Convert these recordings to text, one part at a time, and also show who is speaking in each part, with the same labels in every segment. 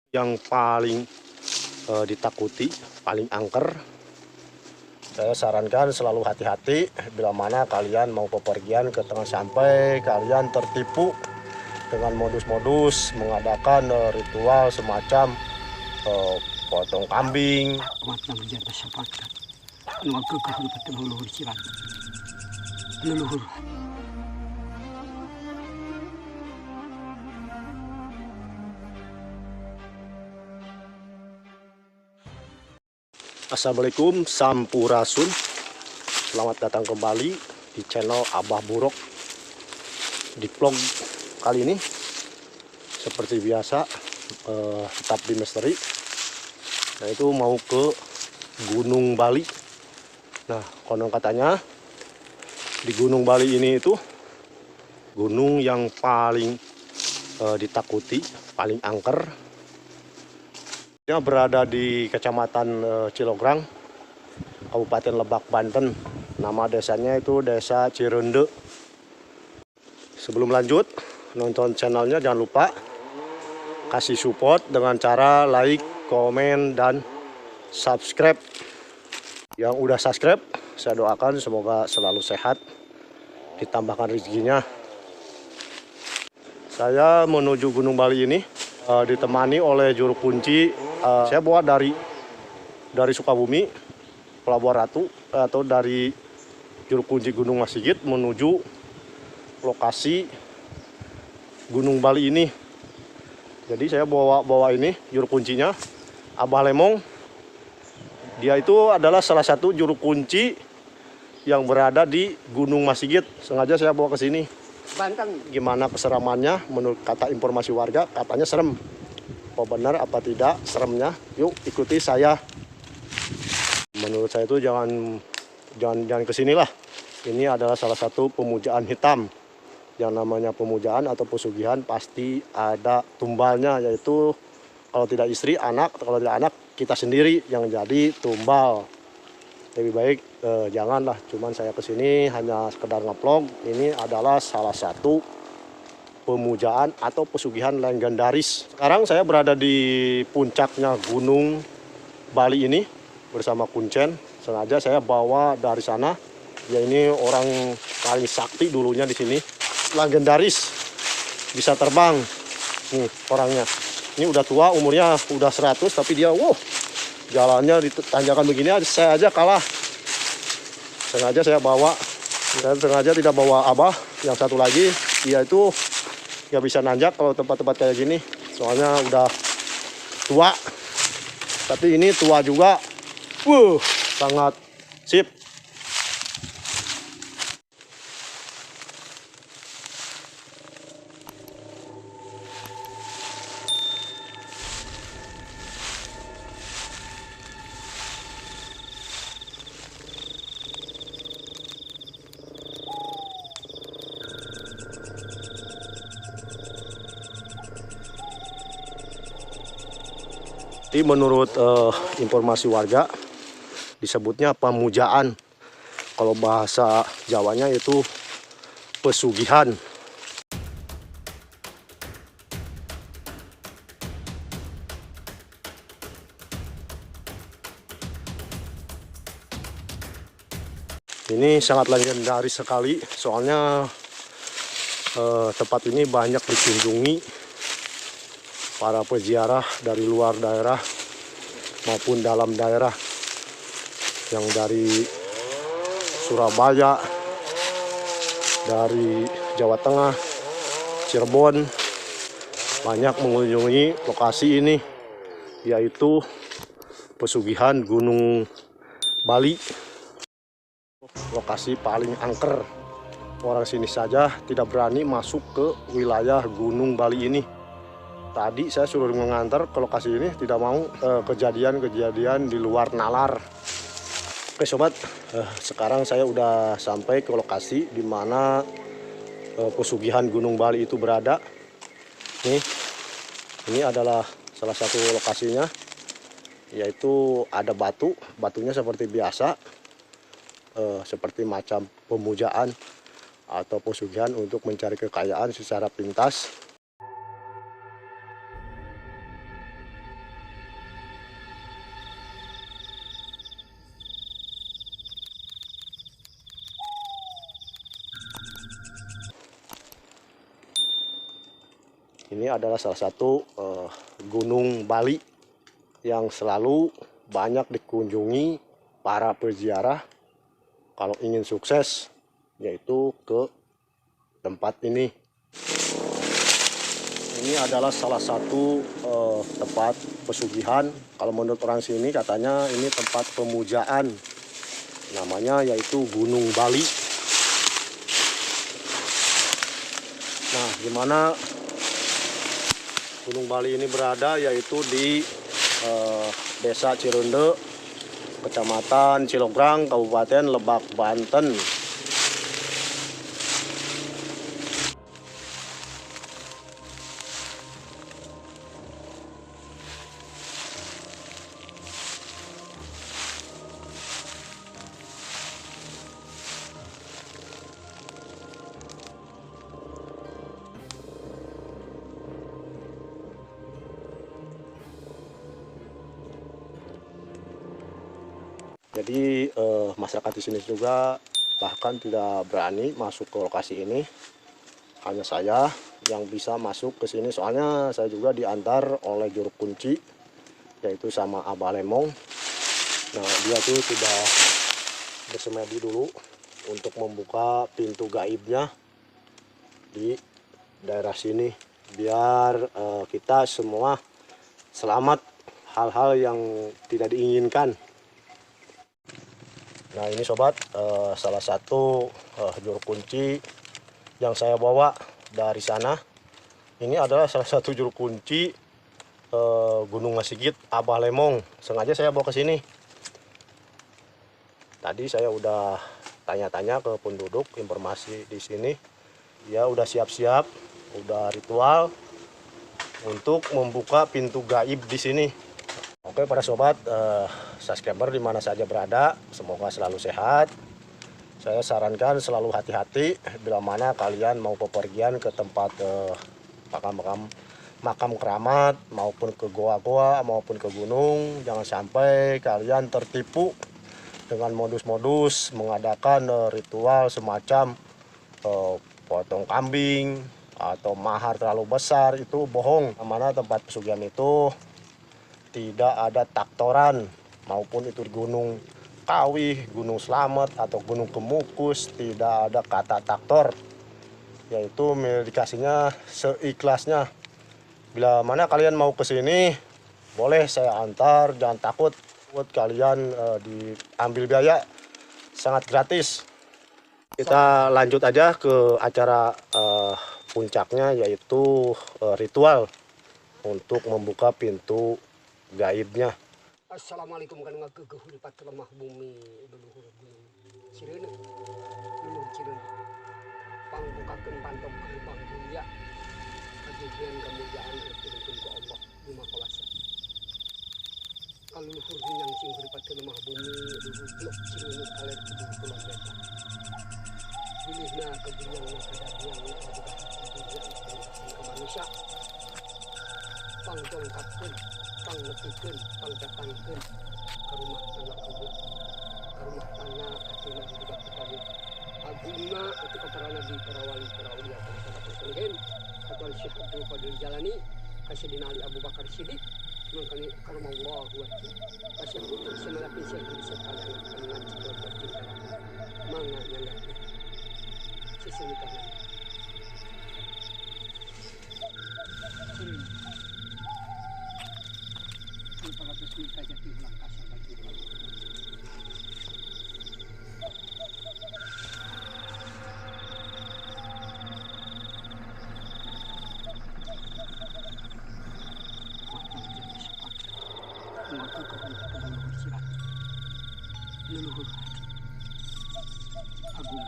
Speaker 1: yang paling ditakuti, paling angker. Saya sarankan selalu hati-hati bila mana kalian mau bepergian ke tengah, sampai kalian tertipu dengan modus-modus mengadakan ritual semacam potong kambing.
Speaker 2: Kuatnya menjaga sapakat, mengagungkan betul leluhur silat, leluhur.
Speaker 1: Assalamualaikum, Sampurasun. Selamat datang kembali di channel Abah Burok. Di vlog kali ini seperti biasa tetap di misteri, yaitu mau ke Gunung Bali. Nah, konon katanya di Gunung Bali ini itu gunung yang paling ditakuti, paling angker. Berada di Kecamatan Cilograng, Kabupaten Lebak, Banten. Nama desanya itu Desa Cirende. Sebelum lanjut nonton channelnya, jangan lupa kasih support dengan cara like, komen, dan subscribe. Yang udah subscribe, saya doakan semoga selalu sehat, ditambahkan rezekinya. Saya menuju Gunung Bali ini ditemani oleh juru kunci. Saya bawa dari Sukabumi, Pelabuhan Ratu, atau dari juru kunci Gunung Masigit menuju lokasi Gunung Bali ini. Jadi saya bawa ini juru kuncinya, Abah Lemong. Dia itu adalah salah satu juru kunci yang berada di Gunung Masigit. Sengaja saya bawa ke sini.
Speaker 2: Banten.
Speaker 1: Gimana keseramannya? Menurut kata informasi warga, katanya serem. Apa benar apa tidak seremnya? Yuk ikuti saya. Menurut saya itu jangan kesinilah. Ini adalah salah satu pemujaan hitam. Yang namanya pemujaan atau pesugihan pasti ada tumbalnya, yaitu kalau tidak istri, anak, atau kalau tidak anak, kita sendiri yang jadi tumbal. Lebih baik janganlah. Cuman saya kesini hanya sekedar nge-vlog. Ini adalah salah satu pemujaan atau pesugihan legendaris. Sekarang saya berada di puncaknya Gunung Bali ini bersama Kuncen. Sengaja saya bawa dari sana. Ya, ini orang paling sakti dulunya di sini. Legendaris, bisa terbang. Nih orangnya. Ini udah tua, umurnya udah 100, tapi dia jalannya di tanjakan begini saya aja kalah. Sengaja saya bawa. Dan sengaja tidak bawa Abah. Yang satu lagi, dia itu nggak bisa nanjak kalau tempat-tempat kayak gini, soalnya udah tua. Tapi ini tua juga, sangat sip. Jadi menurut informasi warga disebutnya pemujaan. Kalau bahasa Jawanya itu pesugihan. Ini sangat legendaris sekali, soalnya tempat ini banyak dikunjungi para peziarah dari luar daerah maupun dalam daerah, yang dari Surabaya, dari Jawa Tengah, Cirebon, banyak mengunjungi lokasi ini, yaitu pesugihan Gunung Bali. Lokasi paling angker, orang sini saja tidak berani masuk ke wilayah Gunung Bali ini. Tadi saya suruh mengantar ke lokasi ini, tidak mau, kejadian-kejadian di luar nalar. Oke sobat, sekarang saya udah sampai ke lokasi di mana pesugihan Gunung Bali itu berada. Ini adalah salah satu lokasinya, yaitu ada batunya seperti biasa, seperti macam pemujaan atau pesugihan untuk mencari kekayaan secara pintas. Ini adalah salah satu gunung Bali yang selalu banyak dikunjungi para peziarah kalau ingin sukses, yaitu ke tempat ini. Ini adalah salah satu tempat pesugihan. Kalau menurut orang sini katanya ini tempat pemujaan. Namanya yaitu Gunung Bali. Nah, di mana Gunung Bali ini berada yaitu di Desa Cirende, Kecamatan Cilograng, Kabupaten Lebak, Banten. Jadi masyarakat di sini juga bahkan tidak berani masuk ke lokasi ini. Hanya saya yang bisa masuk ke sini, soalnya saya juga diantar oleh juru kunci, yaitu sama Abah Lemong. Nah, dia tuh sudah bersemedi dulu untuk membuka pintu gaibnya di daerah sini, biar kita semua selamat hal-hal yang tidak diinginkan. Nah, ini sobat, salah satu juru kunci yang saya bawa dari sana. Ini adalah salah satu juru kunci Gunung Masigit, Abah Lemong. Sengaja saya bawa ke sini. Tadi saya udah tanya-tanya ke penduduk informasi di sini. Dia udah siap-siap, udah ritual untuk membuka pintu gaib di sini. Oke, para sobat subscriber di mana saja berada, semoga selalu sehat. Saya sarankan selalu hati-hati bila mana kalian mau bepergian ke tempat makam keramat maupun ke goa-goa maupun ke gunung. Jangan sampai kalian tertipu dengan modus-modus mengadakan ritual semacam potong kambing atau mahar terlalu besar. Itu bohong. Mana tempat pesugihan itu tidak ada taktoran, maupun itu Gunung Kawi, Gunung Slamet, atau Gunung Kemukus, tidak ada kata taktor, yaitu dikasihnya seikhlasnya. Bila mana kalian mau ke sini, boleh saya antar, jangan takut. Buat kalian diambil biaya, sangat gratis. Kita lanjut aja ke acara puncaknya, yaitu ritual untuk membuka pintu gaibnya.
Speaker 2: Assalamualaikum kan ngagegeh pat lemah bumi leluhur gunung Cirende. Leluhur Cirende. Pangbukakeun pantok gerbang dunia. Kagigian kemuliaan diturunkeun ku Allah di Maha Kuasa. Kaluhur hinyang sing huripat lemah bumi leluhur blok Cirende kaler kidul kulon beta. Pilihna kebunyangna kadadiang abugah dunia ke manusia. Pangjongkapkeun pang nepikeun, pang datangkeun ka rumah tangga Allah, ka rumah tangga atina hidup kita. Agungna itu para nabi, para wali, para ulia, para sahabat solihin, atau Syekh Abdul Qadir Jalani, kasih dinali Abu Bakar Siddiq, mengkani karma Allah buat kasih untuk semelapin Syekh Yusuf kalian akan ngaji dokter cinta, manga nyangga sesini kanan. Para pesmita jati ulang kasar bagi leluhur agung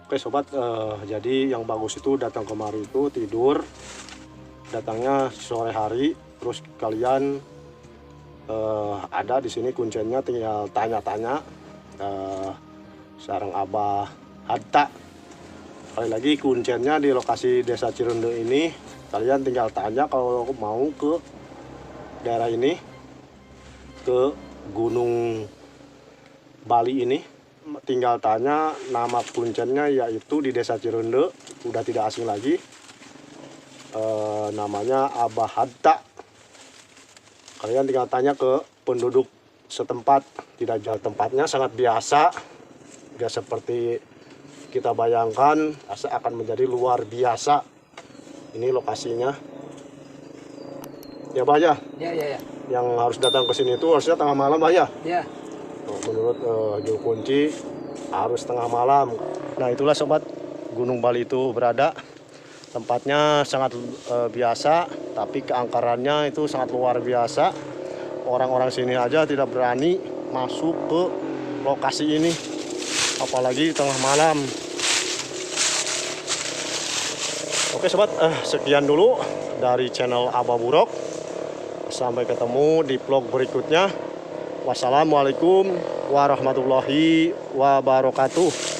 Speaker 1: Oke sobat, jadi yang bagus itu datang kemari itu tidur, datangnya sore hari, terus kalian ada di sini kuncinya, tinggal tanya-tanya sarang Abah Hatta. Sekali lagi kuncinya di lokasi Desa Cirende ini, kalian tinggal tanya kalau mau ke daerah ini, ke Gunung Bali ini, tinggal tanya nama kuncinya, yaitu di Desa Cirende, udah tidak asing lagi, namanya Abah Hatta. Kalian tinggal tanya ke penduduk setempat, tidak jauh, tempatnya sangat biasa, tidak seperti kita bayangkan, akan menjadi luar biasa. Ini lokasinya ya Bah ya.
Speaker 2: Ya.
Speaker 1: Yang harus datang ke sini itu harusnya tengah malam Bah ya.
Speaker 2: Ya.
Speaker 1: Menurut juru kunci harus tengah malam. Nah itulah sobat, Gunung Bali itu berada, tempatnya sangat biasa, tapi keangkarannya itu sangat luar biasa. Orang-orang sini aja tidak berani masuk ke lokasi ini, apalagi tengah malam. Oke sobat, sekian dulu dari channel Abah Burok. Sampai ketemu di vlog berikutnya. Wassalamualaikum warahmatullahi wabarakatuh.